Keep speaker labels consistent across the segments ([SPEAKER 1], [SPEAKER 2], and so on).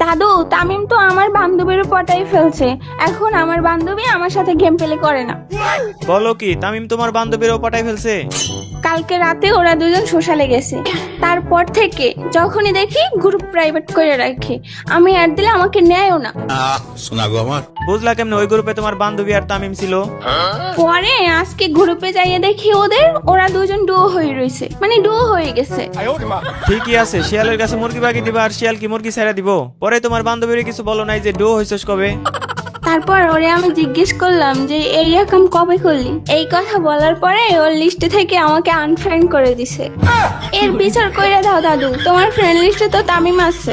[SPEAKER 1] দাদু, তামিম তো আমার বান্ধবীর পটাই ফেলছে। এখন আমার বান্ধবী আমার সাথে গেম প্লে করে না।
[SPEAKER 2] বলো কি, তামিম তোমার বান্ধবীরও পটায় ফেলছে?
[SPEAKER 1] কালকে রাতে ওরা দুজন সোশ্যালে গেছে। তারপর থেকে যখনই দেখি গ্রুপ প্রাইভেট করে রাখে, আমি অ্যাড দিলে আমাকে নেয়ও না।
[SPEAKER 3] শোনা গো আমার।
[SPEAKER 2] বুঝলা কেমনে ওই গ্রুপে তোমার বান্ধবী আর তামিম ছিল?
[SPEAKER 1] পরে আজকে গ্রুপে যাইয়ে দেখি ওরা দুজন ডুও হয়ে রয়েছে, মানে ডুও হয়ে গেছে।
[SPEAKER 2] ঠিকই আছে, শিয়ালের কাছে মুরগি বাগি দিবা আর শিয়াল কি মুরগি ছেড়ে দিব? পরে তোমার বান্ধবীর কিছু বলো নাই যে ডো হইছস কবে?
[SPEAKER 1] তারপর ওরে আমি জিজ্ঞেস করলাম যে এই রকম কবে করলি। এই কথা বলার পরে ওর লিস্টে থেকে আমাকে আনফ্রেন্ড করে দিছে। এর বিচার কইরা দাও দাদু, তোমার ফ্রেন্ড লিস্টে তো তামিম আছে।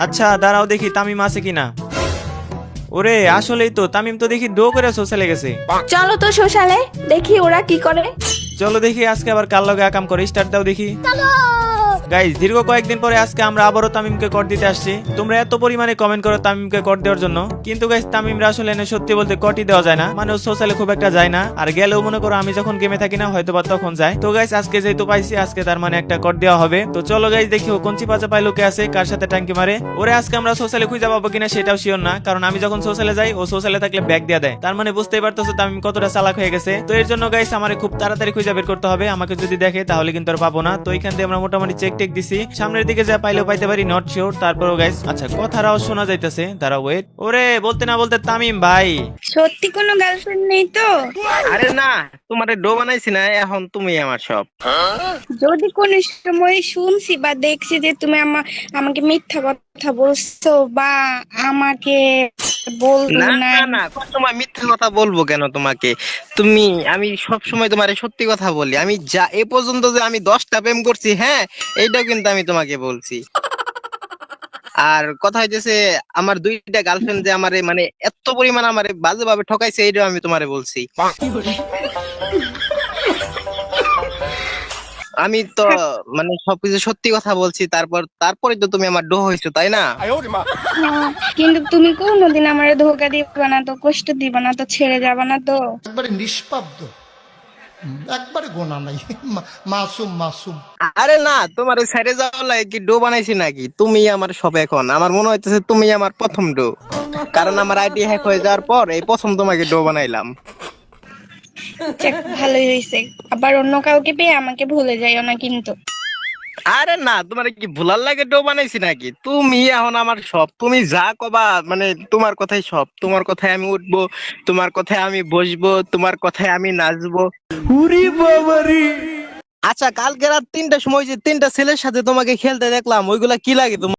[SPEAKER 2] আচ্ছা দাঁড়াও দেখি তামিম আছে কিনা। ওরে আসলেই তো, তামিম তো দেখি ডো করে সোশ্যালে গেছে।
[SPEAKER 1] চলো তো সোশ্যালে, দেখি ওরা কি করে।
[SPEAKER 2] চলো দেখি আজকে আবার কার লগে আকাম করে, স্টার্ট দাও দেখি। গাইস, দীর্ঘ কয়েকদিন পরে আজকে আমরা আবারও তামিমকে কর দিতে আসছি। তোমরা এত পরিমাণে কমেন্ট করো তামিমকে কর দেওয়ার জন্য, কিন্তু গাইস তামিমরা আসলে এনে সত্যি বলতে কটি দেওয়া যায় না, মানে ও সোশ্যালে খুব একটা যায় না। আর গেলেও মনে করো আমি যখন গেমে থাকি না, হয়তো বা তখন যায়। তো গাইস আজকে যেহেতু পাইছি, আজকে তার মানে একটা কর দেওয়া হবে। তো চলো গাইস দেখি ও কোন চিপা চাপাই লোকে আছে, কার সাথে ট্যাঙ্কি মারে। ওরে আজকে আমরা সোশ্যালে খুঁজে পাবো কিনা সেটাও শিওর না, কারণ আমি যখন সোশ্যালে যাই ও সোশ্যালে থাকলে ব্যাগ দিয়ে দেয়। তার মানে বুঝতেই পারতেছো তামিম কতটা চালাক হয়ে গেছে। তো এর জন্য গাইস আমারে খুব তাড়াতাড়ি খুঁজে বের করতে হবে। আমাকে যদি দেখে তাহলে কিন্তু আর পাবো না। তো এখান থেকে আমরা মোটামুটি চেক টেক দিছি, সামনের দিকে যা পাইলেও পাইতে পারি, নট শিওর। তারপরও গাইস আচ্ছা কথাটাও শোনা যাইতেছে, দাঁড়া ওয়েট। ওরে বলতে না বলতে তামিম ভাই।
[SPEAKER 1] সত্যি কোনো গার্লফ্রেন্ড নেই তো?
[SPEAKER 4] আরে না, তোমারে ডো বানাইছি না, এখন তুমি আমার সব।
[SPEAKER 1] যদি কোনো সময় শুনছি বা দেখছি যে তুমি আমাকে মিথ্যা কথা বলছো বা আমাকে বলবো
[SPEAKER 4] না
[SPEAKER 1] না।
[SPEAKER 4] না না, তোমার মিথ্যা কথা বলবো কেন তোমাকে? আমি সব সময় তোমারে সত্যি কথা বলি। আমি যা এ পর্যন্ত যে আমি 10টা প্রেম করছি, হ্যাঁ, এইটাও কিন্তু আমি তোমাকে বলছি। আর কথা হইতেছে, আমার 2টা গার্লফ্রেন্ড যে আমারে মানে এত পরিমাণ আমারে বাজে ভাবে ঠকাইছে, এইটাও আমি তোমারে বলছি। আমি তো মানে সবকিছু সত্যি কথা বলছি, তারপরে তো তুমি আমার ডো হইছো, তাই না?
[SPEAKER 1] হ্যাঁ, কিন্তু তুমি কোনোদিন আমারে ধোকা দিবা না তো, কষ্ট দিবা না তো, ছেড়ে যাবা না তো?
[SPEAKER 5] একবারে নিষ্পাব্দ, একবারে গোনা নাই, মাসুম মাসুম।
[SPEAKER 4] আরে না, তোমার ওই সাইডে যাওয়া লাগে কি ডো বানাইছি নাকি? তুমি আমার সব। এখন আমার মনে হইতেছে তুমি আমার প্রথম ডো, কারণ আমার আইডি হ্যাক হয়ে যাওয়ার পর এই প্রথম তোমাকে ডো বানাইলাম।
[SPEAKER 1] যাক, ভালোই হয়েছে। আবার অন্য কাউকে পেয়ে আমাকে ভুলে যাইও না কিন্তু।
[SPEAKER 4] আরে না, তোমার কি ভুলার লাগে ডো বানাইছি নাকি? তুমি এখন আমার সব, তুমি যা কবা মানে তোমার কথাই সব। তোমার কথায় আমি উঠবো, তোমার কথায় আমি বসবো, তোমার কথায় আমি নাচবো। আচ্ছা, কালকে রাত 3টার সময় যে 3টা ছেলের সাথে তোমাকে খেলতে দেখলাম, ওইগুলা কি লাগে তোমার?